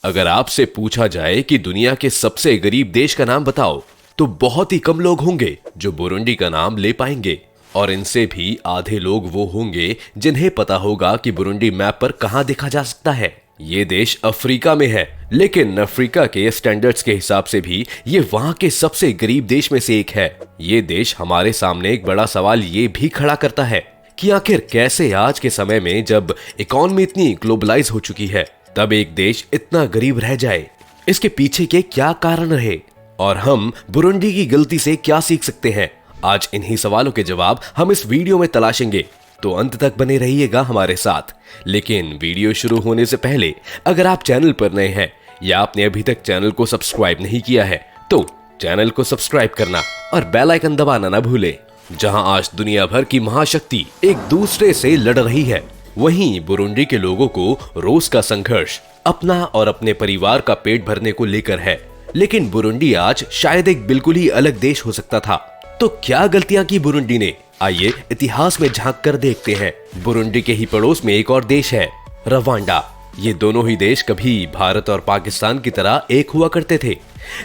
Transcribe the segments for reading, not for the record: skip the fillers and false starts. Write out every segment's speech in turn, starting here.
अगर आपसे पूछा जाए कि दुनिया के सबसे गरीब देश का नाम बताओ, तो बहुत ही कम लोग होंगे जो बुरुंडी का नाम ले पाएंगे। और इनसे भी आधे लोग वो होंगे जिन्हें पता होगा कि बुरुंडी मैप पर कहां देखा जा सकता है। ये देश अफ्रीका में है, लेकिन अफ्रीका के स्टैंडर्ड्स के हिसाब से भी ये वहां के सबसे गरीब देश में से एक है। ये देश हमारे सामने एक बड़ा सवाल ये भी खड़ा करता है कि आखिर कैसे आज के समय में, जब इकोनॉमी इतनी ग्लोबलाइज हो चुकी है, तब एक देश इतना गरीब रह जाए। इसके पीछे के क्या कारण रहे और हम बुरुंडी की गलती से क्या सीख सकते हैं, आज इन्हीं सवालों के जवाब हम इस वीडियो में तलाशेंगे। तो अंत तक बने रहिएगा हमारे साथ। लेकिन वीडियो शुरू होने से पहले अगर आप चैनल पर नए हैं या आपने अभी तक चैनल को सब्सक्राइब नहीं किया है, तो चैनल को सब्सक्राइब करना और बेल आइकन दबाना ना भूलें। जहां आज दुनिया भर की महाशक्ति एक दूसरे से लड़ रही है, वहीं बुरुंडी के लोगों को रोज का संघर्ष अपना और अपने परिवार का पेट भरने को लेकर है। लेकिन बुरुंडी आज शायद एक बिल्कुल ही अलग देश हो सकता था। तो क्या गलतियां की बुरुंडी ने, आइए इतिहास में झांक कर देखते हैं। बुरुंडी के ही पड़ोस में एक और देश है, रवांडा। ये दोनों ही देश कभी भारत और पाकिस्तान की तरह एक हुआ करते थे,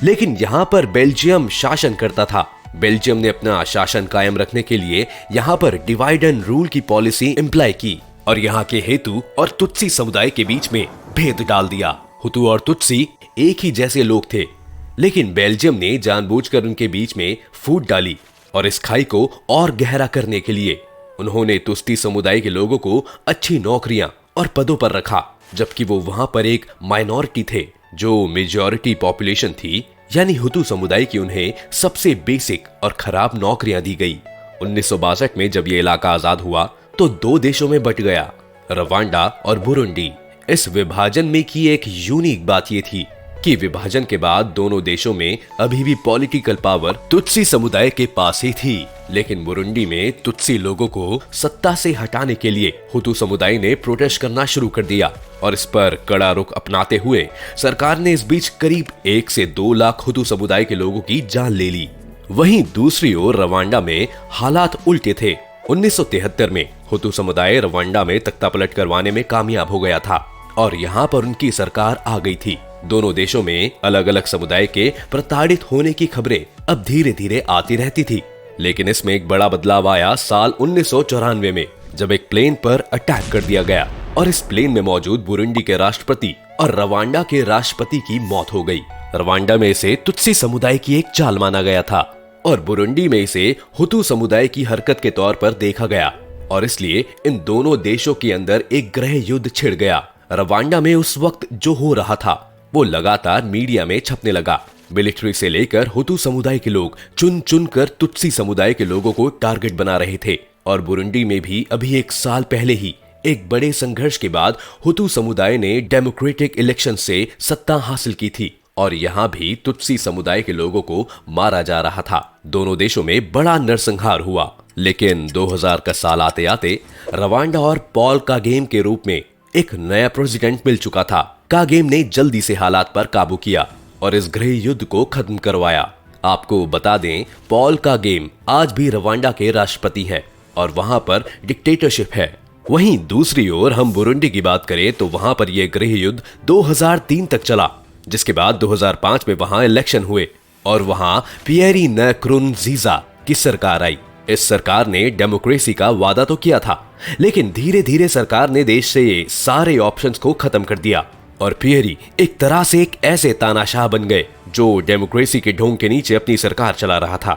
लेकिन यहाँ पर बेल्जियम शासन करता था। बेल्जियम ने अपना शासन कायम रखने के लिए यहाँ पर डिवाइड एंड रूल की पॉलिसी इम्प्लाई की और यहाँ के हेतु और तुत्सी समुदाय के बीच में भेद डाल दिया। हुतू और तुत्सी एक ही जैसे लोग थे, लेकिन बेल्जियम ने जानबूझकर उनके बीच में फूट डाली और इस खाई को और गहरा करने के लिए उन्होंने तुत्सी समुदाय के लोगों को अच्छी नौकरियां और पदों पर रखा, जबकि वो वहां पर एक माइनॉरिटी थे जो मेजॉरिटी पॉपुलेशन थी, यानी हुतू समुदाय की उन्हें सबसे बेसिक और खराब नौकरियां दी गई। 1962 में जब ये इलाका आजाद हुआ तो दो देशों में बट गया, रवांडा और बुरुंडी। इस विभाजन में की एक यूनिक बात ये थी कि विभाजन के बाद दोनों देशों में अभी भी पॉलिटिकल पावर तुत्सी समुदाय के पास ही थी, लेकिन बुरुंडी में तुत्सी लोगों को सत्ता से हटाने के लिए हुतू समुदाय ने प्रोटेस्ट करना शुरू कर दिया और इस पर कड़ा रुख अपनाते हुए सरकार ने इस बीच करीब 1 से 2 लाख हुतू समुदाय के लोगों की जान ले ली। वहीं दूसरी ओर रवांडा में हालात उल्टे थे। 1973 में हुतू समुदाय रवांडा में तख्तापलट करवाने में कामयाब हो गया था और यहाँ पर उनकी सरकार आ गई थी। दोनों देशों में अलग अलग समुदाय के प्रताड़ित होने की खबरें अब धीरे धीरे आती रहती थी, लेकिन इसमें एक बड़ा बदलाव आया साल 1994 में, जब एक प्लेन पर अटैक कर दिया गया और इस प्लेन में मौजूद बुरुंडी के राष्ट्रपति और रवांडा के राष्ट्रपति की मौत हो गई। रवांडा में इसे तुत्सी समुदाय की एक चाल माना गया था और बुरुंडी में इसे हुतू समुदाय की हरकत के तौर पर देखा गया और इसलिए इन दोनों देशों के अंदर एक गृह युद्ध छिड़ गया। रवांडा में उस वक्त जो हो रहा था वो लगातार मीडिया में छपने लगा। मिलिट्री से लेकर हुतू समुदाय के लोग चुन चुन कर तुत्सी समुदाय के लोगों को टारगेट बना रहे थे और बुरुंडी में भी अभी 1 साल पहले ही एक बड़े संघर्ष के बाद हुतू समुदाय ने डेमोक्रेटिक इलेक्शन से सत्ता हासिल की थी और यहाँ भी तुत्सी समुदाय के लोगों को मारा जा रहा था। दोनों देशों में बड़ा नरसंहार हुआ, लेकिन 2000 का साल आते आते रवांडा और पॉल कागेम के रूप में एक नया प्रेसिडेंट मिल चुका था। कागेम ने जल्दी से हालात पर काबू किया और इस गृह युद्ध को खत्म करवाया। आपको बता दें, पॉल कागेम आज भी रवांडा के राष्ट्रपति हैं और वहां पर डिक्टेटरशिप है। वहीं दूसरी ओर हम बुरुंडी की बात करें तो वहां पर यह गृह युद्ध 2003 तक चला, जिसके बाद 2005 में वहां इलेक्शन हुए और वहां पियरी नकुरुनजीजा की सरकार आई। इस सरकार ने डेमोक्रेसी का वादा तो किया था, लेकिन धीरे धीरे सरकार ने देश से सारे ऑप्शंस को खत्म कर दिया और पियरी एक तरह से एक ऐसे तानाशाह बन गए जो डेमोक्रेसी के ढोंग के नीचे अपनी सरकार चला रहा था।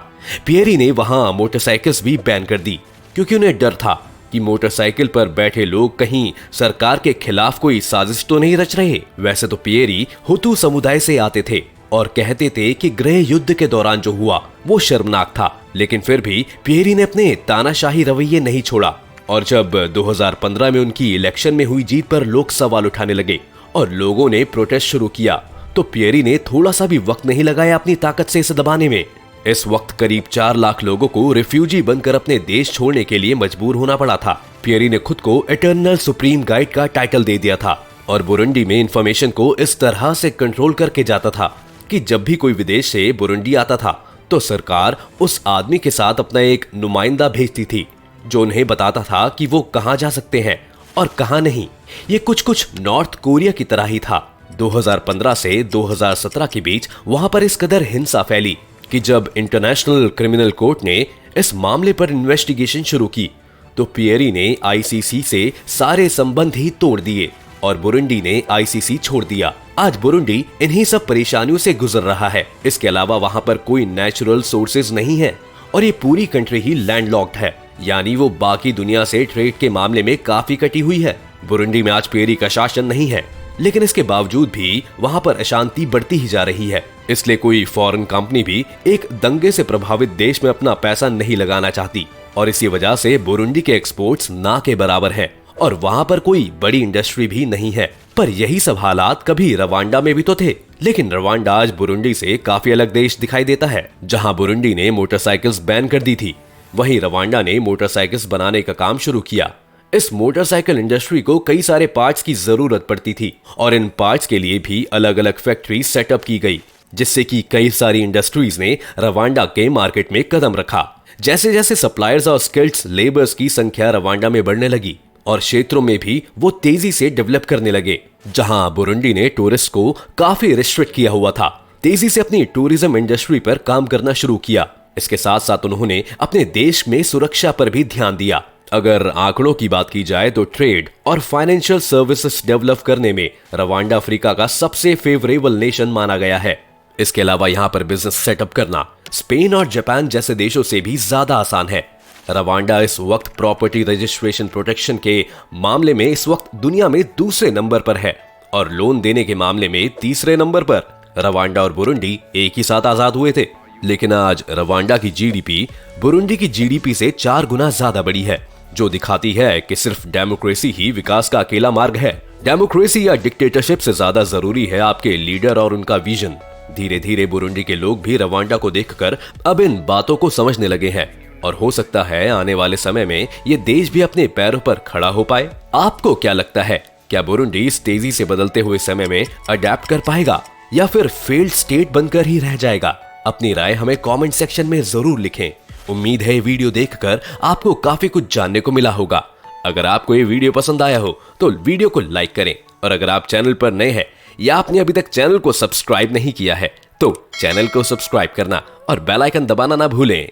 पियरी ने वहां मोटरसाइकिल्स भी बैन कर दी, क्योंकि उन्हें डर था कि मोटरसाइकिल पर बैठे लोग कहीं सरकार के खिलाफ कोई साजिश तो नहीं रच रहे। वैसे तो पियरी हुतू समुदाय से आते थे और कहते थे कि गृह युद्ध के दौरान जो हुआ वो शर्मनाक था, लेकिन फिर भी पियरी ने अपने तानाशाही रवैये नहीं छोड़ा और जब 2015 में उनकी इलेक्शन में हुई जीत पर लोग सवाल उठाने लगे और लोगों ने प्रोटेस्ट शुरू किया, तो पियरी ने थोड़ा सा भी वक्त नहीं लगाया अपनी ताकत से इसे दबाने में। इस वक्त करीब 4 लाख लोगों को रिफ्यूजी बनकर अपने देश छोड़ने के लिए मजबूर होना पड़ा था। पियरी ने खुद को इटर्नल सुप्रीम गाइड का टाइटल दे दिया था और बुरुंडी में इंफॉर्मेशन को इस तरह से कंट्रोल करके जाता था कि जब भी कोई विदेश से बुरुंडी आता था तो सरकार उस आदमी के साथ अपना एक नुमाइंदा भेजती थी जो उन्हें बताता था कि वो कहां जा सकते हैं और कहां नहीं। ये कुछ नॉर्थ कोरिया की तरह ही था। 2015 से 2017 के बीच वहां पर इस कदर हिंसा फैली कि जब इंटरनेशनल क्रिमिनल कोर्ट ने इस मामले पर इन्वेस्टिगेशन शुरू की तो पियरी ने आईसीसी से सारे संबंध ही तोड़ दिए और बुरुंडी ने आईसीसी छोड़ दिया। आज बुरुंडी इन्हीं सब परेशानियों से गुजर रहा है। इसके अलावा वहां पर कोई नेचुरल सोर्सेज नहीं है और ये पूरी कंट्री ही लैंडलॉक्ड है, यानी वो बाकी दुनिया से ट्रेड के मामले में काफी कटी हुई है। बुरुंडी में आज पियरी का शासन नहीं है, लेकिन इसके बावजूद भी वहां पर अशांति बढ़ती ही जा रही है। इसलिए कोई फॉरेन कंपनी भी एक दंगे से प्रभावित देश में अपना पैसा नहीं लगाना चाहती और इसी वजह से बुरुंडी के एक्सपोर्ट्स ना के बराबर हैं और वहां पर कोई बड़ी इंडस्ट्री भी नहीं है। पर यही सब हालात कभी रवांडा में भी तो थे, लेकिन रवांडा आज बुरुंडी से काफी अलग देश दिखाई देता है। जहां बुरुंडी ने मोटरसाइकिल्स बैन कर दी थी, वहीं रवांडा ने मोटरसाइकिल्स बनाने का काम शुरू किया। इस मोटरसाइकिल इंडस्ट्री को कई सारे पार्ट्स की जरूरत पड़ती थी और इन पार्ट्स के लिए भी अलग अलग फैक्ट्री सेटअप की गई, जिससे कि कई सारी इंडस्ट्रीज ने रवांडा के मार्केट में कदम रखा। जैसे जैसे सप्लायर्स और स्किल्ड लेबर्स की संख्या रवांडा में बढ़ने लगी और क्षेत्रों में भी वो तेजी से डेवलप करने लगे। जहां बुरुंडी ने टूरिस्ट को काफी रिस्ट्रिक्ट किया हुआ था, तेजी से अपनी टूरिज्म इंडस्ट्री पर काम करना शुरू किया। इसके साथ साथ उन्होंने अपने देश में सुरक्षा पर भी ध्यान दिया। अगर आंकड़ों की बात की जाए तो ट्रेड और फाइनेंशियल सर्विसेज डेवलप करने में रवांडा अफ्रीका का सबसे फेवरेबल नेशन माना गया है। इसके अलावा यहाँ पर बिजनेस सेटअप करना स्पेन और जापान जैसे देशों से भी ज्यादा आसान है। रवांडा इस वक्त प्रॉपर्टी रजिस्ट्रेशन प्रोटेक्शन के मामले में इस वक्त दुनिया में दूसरे नंबर पर है और लोन देने के मामले में तीसरे नंबर पर। रवांडा और बुरुंडी एक ही साथ आजाद हुए थे, लेकिन आज रवांडा की जीडीपी बुरुंडी की जीडीपी से 4 गुना ज्यादा बड़ी है, जो दिखाती है कि सिर्फ डेमोक्रेसी ही विकास का अकेला मार्ग है। डेमोक्रेसी या डिक्टेटरशिप से ज्यादा जरूरी है आपके लीडर और उनका विजन। धीरे धीरे बुरुंडी के लोग भी रवांडा को देखकर अब इन बातों को समझने लगे हैं और हो सकता है आने वाले समय में ये देश भी अपने पैरों पर खड़ा हो पाए। आपको क्या लगता है, क्या बुरुंडी इस तेजी से बदलते हुए समय में अडेप्ट कर पाएगा या फिर फेल्ड स्टेट बनकर ही रह जाएगा? अपनी राय हमें कमेंट सेक्शन में जरूर लिखें। उम्मीद है ये वीडियो देखकर आपको काफी कुछ जानने को मिला होगा। अगर आपको ये वीडियो पसंद आया हो तो वीडियो को लाइक करें और अगर आप चैनल पर नए हैं या आपने अभी तक चैनल को सब्सक्राइब नहीं किया है तो चैनल को सब्सक्राइब करना और बेल आइकन दबाना ना भूलें।